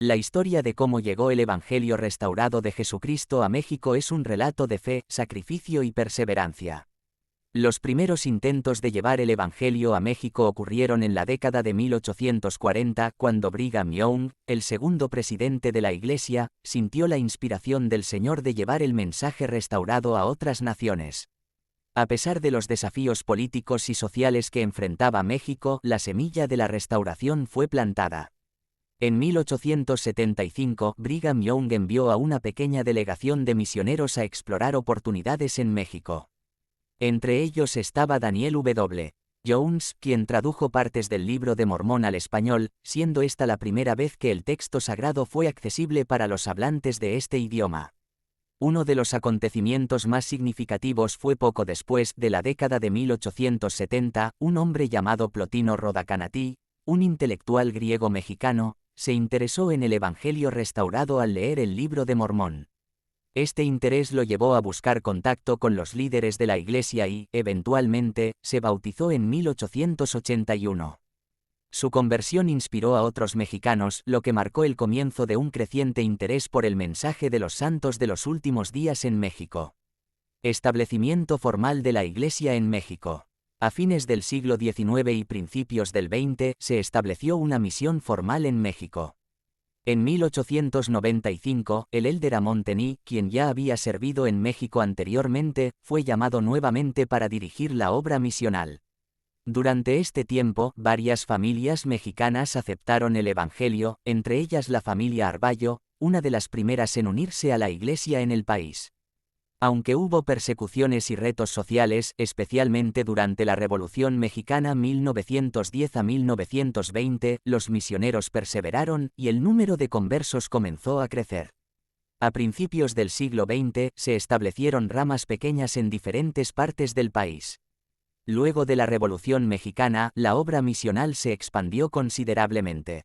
La historia de cómo llegó el Evangelio restaurado de Jesucristo a México es un relato de fe, sacrificio y perseverancia. Los primeros intentos de llevar el Evangelio a México ocurrieron en la década de 1840, cuando Brigham Young, el segundo presidente de la Iglesia, sintió la inspiración del Señor de llevar el mensaje restaurado a otras naciones. A pesar de los desafíos políticos y sociales que enfrentaba México, la semilla de la restauración fue plantada. En 1875, Brigham Young envió a una pequeña delegación de misioneros a explorar oportunidades en México. Entre ellos estaba Daniel W. Jones, quien tradujo partes del Libro de Mormón al español, siendo esta la primera vez que el texto sagrado fue accesible para los hablantes de este idioma. Uno de los acontecimientos más significativos fue poco después de la década de 1870, un hombre llamado Plotino Rodacanati, un intelectual griego mexicano, se interesó en el Evangelio restaurado al leer el Libro de Mormón. Este interés lo llevó a buscar contacto con los líderes de la Iglesia y, eventualmente, se bautizó en 1881. Su conversión inspiró a otros mexicanos, lo que marcó el comienzo de un creciente interés por el mensaje de los santos de los últimos días en México. Establecimiento formal de la Iglesia en México. A fines del siglo XIX y principios del XX, se estableció una misión formal en México. En 1895, el elder Amon Tení, quien ya había servido en México anteriormente, fue llamado nuevamente para dirigir la obra misional. Durante este tiempo, varias familias mexicanas aceptaron el Evangelio, entre ellas la familia Arballo, una de las primeras en unirse a la Iglesia en el país. Aunque hubo persecuciones y retos sociales, especialmente durante la Revolución Mexicana 1910 a 1920, los misioneros perseveraron y el número de conversos comenzó a crecer. A principios del siglo XX, se establecieron ramas pequeñas en diferentes partes del país. Luego de la Revolución Mexicana, la obra misional se expandió considerablemente.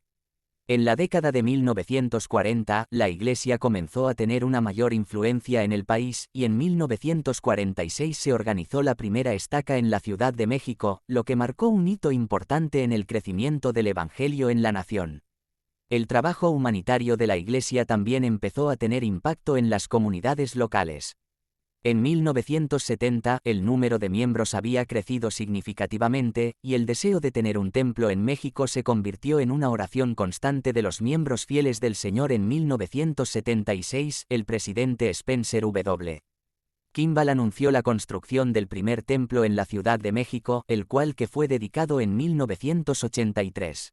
En la década de 1940, la Iglesia comenzó a tener una mayor influencia en el país, y en 1946 se organizó la primera estaca en la Ciudad de México, lo que marcó un hito importante en el crecimiento del Evangelio en la nación. El trabajo humanitario de la Iglesia también empezó a tener impacto en las comunidades locales. En 1970, el número de miembros había crecido significativamente, y el deseo de tener un templo en México se convirtió en una oración constante de los miembros fieles del Señor. En 1976, el presidente Spencer W. Kimball anunció la construcción del primer templo en la Ciudad de México, el cual que fue dedicado en 1983.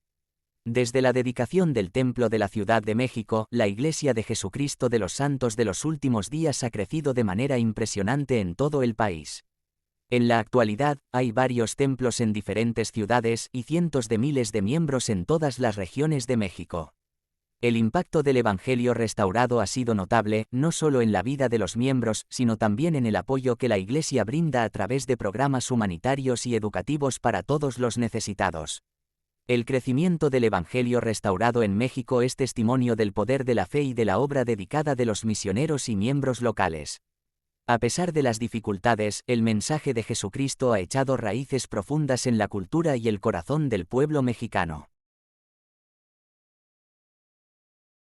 Desde la dedicación del Templo de la Ciudad de México, la Iglesia de Jesucristo de los Santos de los Últimos Días ha crecido de manera impresionante en todo el país. En la actualidad, hay varios templos en diferentes ciudades y cientos de miles de miembros en todas las regiones de México. El impacto del Evangelio restaurado ha sido notable, no solo en la vida de los miembros, sino también en el apoyo que la Iglesia brinda a través de programas humanitarios y educativos para todos los necesitados. El crecimiento del Evangelio restaurado en México es testimonio del poder de la fe y de la obra dedicada de los misioneros y miembros locales. A pesar de las dificultades, el mensaje de Jesucristo ha echado raíces profundas en la cultura y el corazón del pueblo mexicano.